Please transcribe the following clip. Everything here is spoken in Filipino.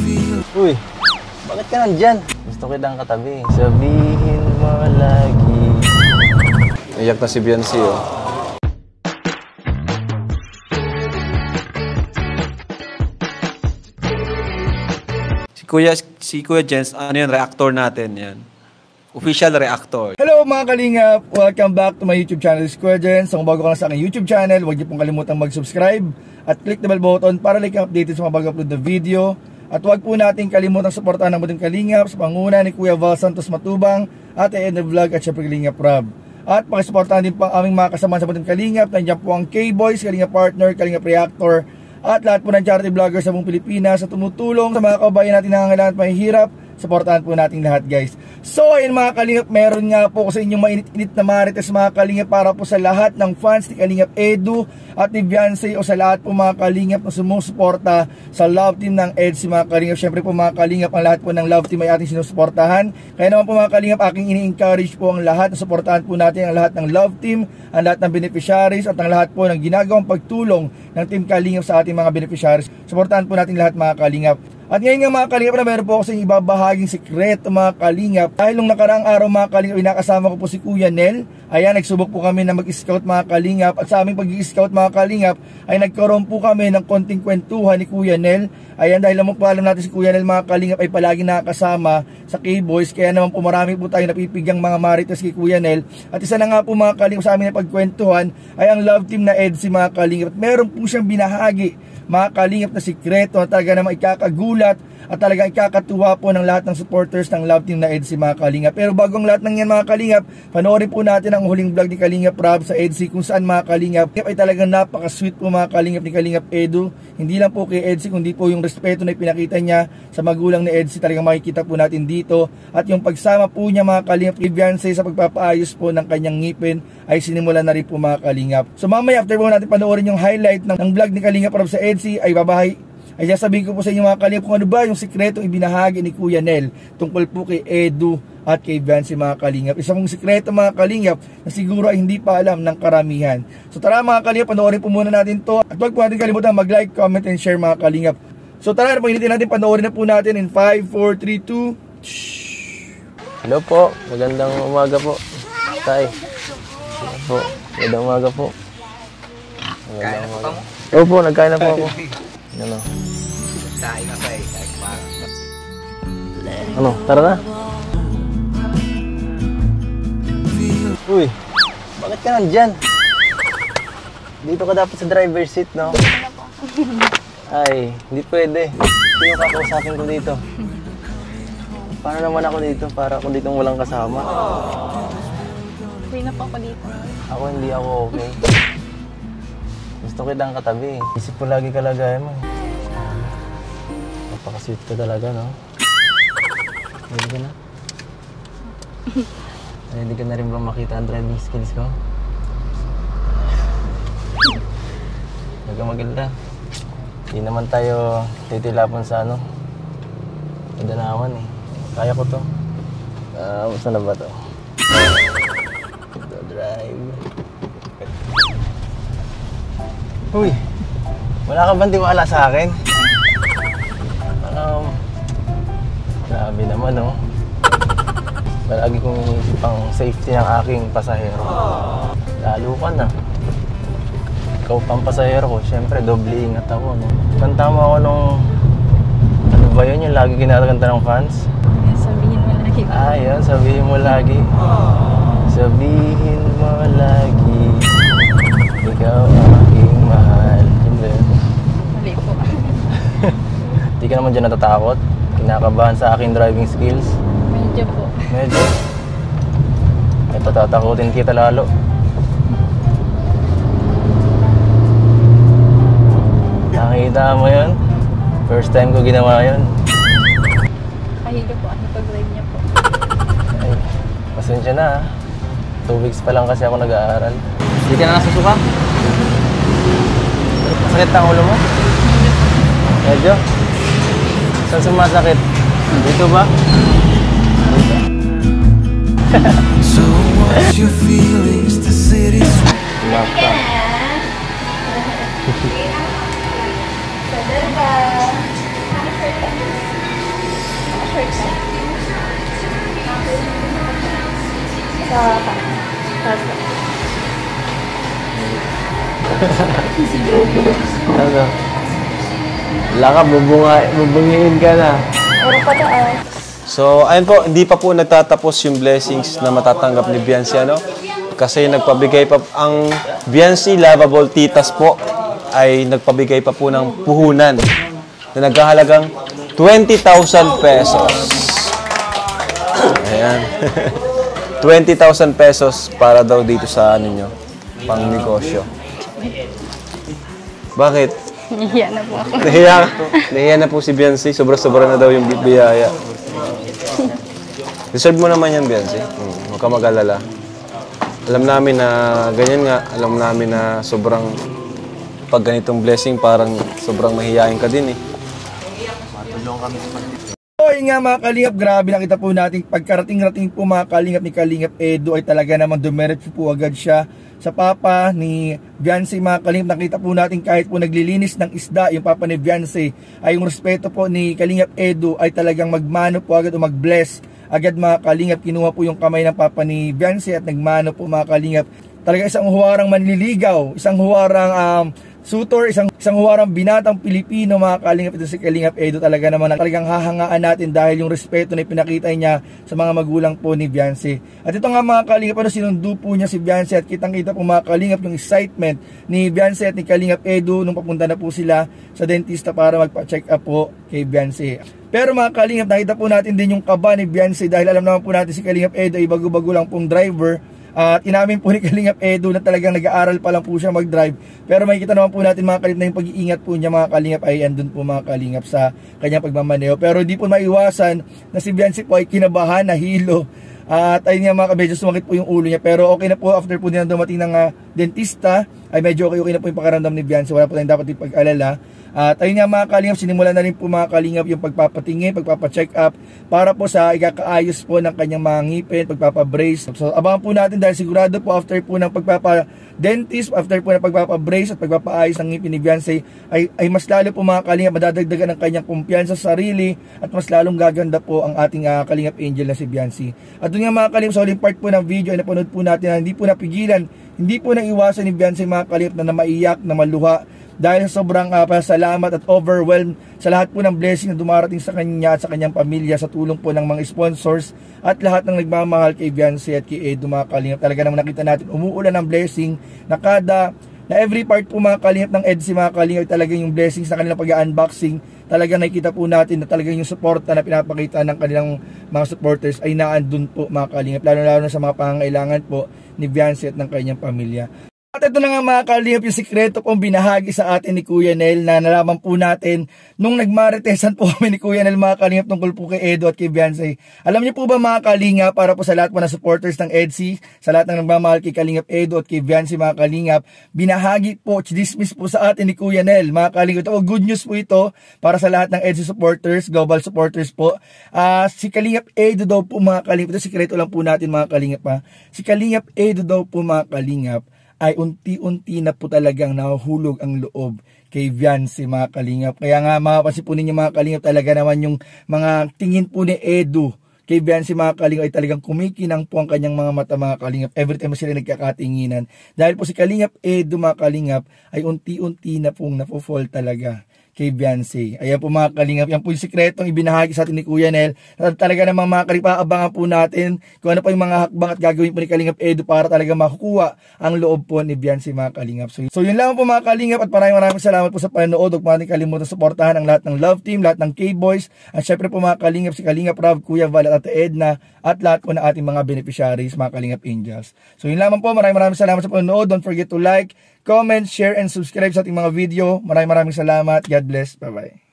Uy, bakit ka nandyan? Gusto kitang katabi. Sabihin mo lagi. Iyak na si Biancy, oh. Si Kuya Jens, ano yan, reactor natin yan. Official reactor. Hello mga kalingap! Welcome back to my YouTube channel, Kuya Jens. Kung bago ka lang sa aking YouTube channel, huwag niyo pong kalimutang mag-subscribe at click the bell button para like updated sa mga bago-upload na video. At huwag po natin kalimutang suportahan ng Buting Kalingap sa panguna ni Kuya Val Santos Matubang, Ate Edna Vlog at syempre Kalingap Rob. At pakisuportahan din po ang aming mga kasama sa Buting Kalingap. Nandiyan po ang K-Boys, Kalingap Partner, Kalingap Reactor, at lahat po ng charity vloggers sa buong Pilipinas sa tumutulong sa mga kabayan natin na nangangailangan at mahihirap. Supportahan po natin lahat, guys. So ayun mga kalingap, meron nga po sa inyong mainit-init na marites mga kalingap para po sa lahat ng fans ni Kalingap Edu at ni Biancy, o sa lahat po mga kalingap na sumusuporta sa love team ng EDSI mga kalingap. Syempre po mga kalingap, ang lahat po ng love team ay ating sinusuportahan. Kaya naman po mga kalingap, aking ini-encourage po ang lahat na suportahan po natin ang lahat ng love team, ang lahat ng beneficiaries at ang lahat po ng ginagawang pagtulong ng Team Kalingap sa ating mga beneficiaries. Suportahan po natin lahat mga kalingap. At ngayon nga mga kalingap na meron po ako sa inyong ibabahaging sikreto mga kalingap. Dahil nung nakaraang araw mga kalingap, inakasama ko po si Kuya Nel. Ayan, nagsubok po kami na mag-scout mga kalingap. At sa aming pag-i-scout mga kalingap, ay nagkaroon po kami ng konting kwentuhan ni Kuya Nel. Ayan, dahil naman po alam natin si Kuya Nel mga kalingap ay palagi nakakasama sa K-Boys. Kaya naman po marami po tayo napipigang mga marites kay Kuya Nel. At isa na nga po mga kalingap sa amin na pagkwentuhan ay ang love team na EDSI mga kalingap. At meron po siyang binahagi mga kalingap na sikreto na talaga namang ikakagulat at talagang ikakatuwa po ng lahat ng supporters ng love team na EDSI mga kalingap. Pero bago ang lahat ng yan mga kalingap, panoorin po natin ang huling vlog ni Kalingap Rob sa EDSI kung saan mga kalingap ay talagang napaka-sweet po mga kalingap ni Kalingap Edu. Hindi lang po kay EDSI kundi po yung respeto na ipinakita niya sa magulang ni EDSI, talagang makikita po natin dito. At yung pagsama po niya mga kalingap kay Biancy sa pagpapaayos po ng kanyang ngipin ay sinimula na rin po mga kalingap. So mamaya after po natin panoorin yung highlight ng vlog ni Kalingap Rob sa EDSI ay sasabihin ko po sa inyo mga kalingap kung ano ba yung sikretong ibinahagi ni Kuya Nel tungkol po kay Edu at kay Biancy mga kalingap. Isa pong sikreto mga kalingap na siguro ay hindi pa alam ng karamihan. So tara mga kalingap, panoorin po muna natin to. At huwag po natin kalimutan mag-like, comment, and share mga kalingap. So tara, paginitin natin, panoorin na po natin in 5, 4, 3, 2. Hello po, magandang umaga po. Tay. Hello po, magandang umaga po. Magandang umaga. Opo, nagkain na po ako. Ano? Ano? Tara na. Uy, bakit ka nandyan? Dito ka dapat sa driver's seat, no? Ay, hindi pwede. Sino kakausapin ko dito? Paano naman ako dito? Para ako ditong walang kasama. Okay na po ako dito. Ako hindi ako okay. Gusto kitang katabi. Isip ko lagi kalagayan mo. Napaka-sweet ka talaga, no? Ready ka na? Ready ka na rin ba makita ang driving skills ko? Huwag ka maganda. Hindi naman tayo titilapon sa ano. Padanawan eh. Kaya ko to. Saan na ba to? Ito, drive. Uy, wala ka bang tiwala sa akin? Grabe naman, no? Palagi kong inisip ang safety ng aking pasahero. Lalo ka na. Ikaw pang pasahero ko, syempre doble ingat ako, no? Kanta mo ako nung... Ano ba yun? Yung lagi kinakanta ng fans? Sabihin mo lagi. Ah, yun. Sabihin mo lagi. Sabihin mo lagi. Ikaw ang aking mahal. Yun ba yun? Mali po. Hindi ka naman dyan natatakot? Kinakabahan sa aking driving skills? Medyo po. Medyo? Ito, tatakutin kita lalo. Nakita mo yun? First time ko ginawa yun. Kahilo po ang pag-drive niya po. Ay, pasensya na. 2 weeks pa lang kasi ako nag-aaral. Hindi ka na nasusuka? Masakit na ang ulo mo? Medyo? Saan sumasakit? Dito ba? Dito. So what's your feelings to cities? Mapa. Church. Sa Plaza. Ano? Wala ka, bubungiin ka na. Puro pataas. So, ayun po, hindi pa po nagtatapos yung blessings na matatanggap ni Biancy, ano? Kasi nagpabigay pa, ang Biancy Lovable Titas po ay nagpabigay pa po ng puhunan na naghahalagang 20,000 pesos. Ayan. 20,000 pesos para daw dito sa ano nyo, pang negosyo. Bakit? Nahiya na po ako. Nahiya na po si Biancy. Sobra-sobra na daw yung biyaya. Deserve mo naman yan, Biancy. Huwag ka mag-alala. Alam namin na ganyan nga. Alam namin na sobrang pag ganitong blessing, parang sobrang mahihayin ka din eh. Matulong kami sa So yun nga mga kalingap, grabe nakita po natin pagkarating-rating po mga kalingap ni Kalingap Edu ay talaga naman dumiretso po agad siya sa papa ni Biancy. Mga kalingap, nakita po natin kahit po naglilinis ng isda yung papa ni Biancy ay yung respeto po ni Kalingap Edu ay talagang magmano po agad o mag-bless agad mga kalingap. Kinuha po yung kamay ng papa ni Biancy at nagmano po mga kalingap. Talaga isang huwarang manliligaw, isang huwarang sutor, isang huwarang binatang Pilipino mga kalingap. Ito si Kalingap Edu talaga naman talagang hahangaan natin dahil yung respeto na pinakita niya sa mga magulang po ni Biancy. At ito nga mga kalingap, sinundo po niya si Biancy at kitang kita po mga kalingap yung excitement ni Biancy at ni Kalingap Edu nung papunta na po sila sa dentista para magpa-check up po kay Biancy. Pero mga kalingap, nakita po natin din yung kaba ni Biancy dahil alam naman po natin si Kalingap Edu ay bago-bago lang pong driver. At inamin po ni Kalingap Edu na talagang nag-aaral pa lang po siya mag-drive. Pero makikita naman po natin mga kalingap na yung pag-iingat po niya mga kalingap ay andun po mga kalingap sa kanyang pagmamaneo. Pero hindi po maiwasan na si Biancy po ay kinabahan, nahilo. At ayun nga mga kabedyo, sumakit po yung ulo niya. Pero okay na po after po din dumating ng dentista ay medyo okay na po yung pakaramdam ni Biancy. Wala po tayong dapat ipag-alala. At ayun nga mga kalingap, sinimulan na rin po mga kalingap yung pagpapatingin, pagpapacheck up para po sa ikakaayos po ng kanyang mga ngipin, pagpapabrace. So abangan po natin dahil sigurado po after po ng pagpapadentist, after po ng pagpapabrace at pagpapaayos ng ngipin ni Biancy ay mas lalo po mga kalingap madadagdagan ng kanyang kumpiyansa sa sarili at mas lalong gaganda po ang ating Kalingap Angel na si Biancy. At doon nga mga kalingap, sa huling part po ng video ay napanood po natin na hindi po napigilan, hindi po naiwasan ni Biancy mga kalingap na maiyak, na maluha dahil sa sobrang pasalamat at overwhelmed sa lahat po ng blessing na dumarating sa kanya at sa kanyang pamilya sa tulong po ng mga sponsors at lahat ng nagmamahal kay Biancy at kay Edu mga kalingap. Talaga naman nakita natin umuulan ng blessing na every part po mga kalingap ng EDC mga kalingap talagang yung blessings na kanilang pag-unboxing. Talagang nakikita po natin na talagang yung suporta na pinapakita ng kanilang mga supporters ay naandun po mga kalingap, lalo na sa mga pangangailangan po ni Biancy at ng kanyang pamilya. At ito na nga mga kalingap yung sikreto pong binahagi sa atin ni Kuya Nel na nalaman po natin nung nagmaritesan po kami ni Kuya Nel mga kalingap tungkol po kay Edu at kay Biancy. Alam niyo po ba mga kalingap, para po sa lahat po ng supporters ng EDC, sa lahat ng nagmamahal kay Kalingap Edu at kay Biancy mga kalingap, binahagi po, dismiss po sa atin ni Kuya Nel mga kalingap. Ito, good news po ito para sa lahat ng EDC supporters, global supporters po. Si Kalingap Edu daw po mga kalingap, ito sikreto lang po natin mga kalingap ha. Si Kalingap Edu daw po mga kalingap ay unti-unti na po talagang nahuhulog ang loob kay Biancy mga kalingap. Kaya nga mapapansin po ninyo mga kalingap, talaga naman yung mga tingin po ni Edu kay Biancy mga kalingap ay talagang kumikinang po ang kanyang mga mata mga kalingap every time sila nagkakatinginan. Dahil po si Kalingap Edu mga kalingap ay unti-unti na pong napofall talaga kay Biancy. Ayan po mga kalingap, yan po yung sikretong ibinahagi sa atin ni Kuya Nel. Talaga namang mga kalingap, abangan po natin kung ano pa yung mga hakbang at gagawin po ni Kalingap Edu para talaga makukuha ang loob po ni Biancy mga kalingap. So yun lang po mga kalingap at maraming salamat po sa panonood. Huwag po natin kalimutan suportahan ang lahat ng Love Team, lahat ng K-Boys, at syempre po mga kalingap si Kalingap Rob, Kuya Val at Ate Edna at lahat po ng ating mga beneficiaries mga Kalingap Angels. So yun lamang po, maraming salamat sa panonood. Don't forget to like, comment, share, and subscribe sa ating mga video. Maraming salamat. God bless. Bye-bye.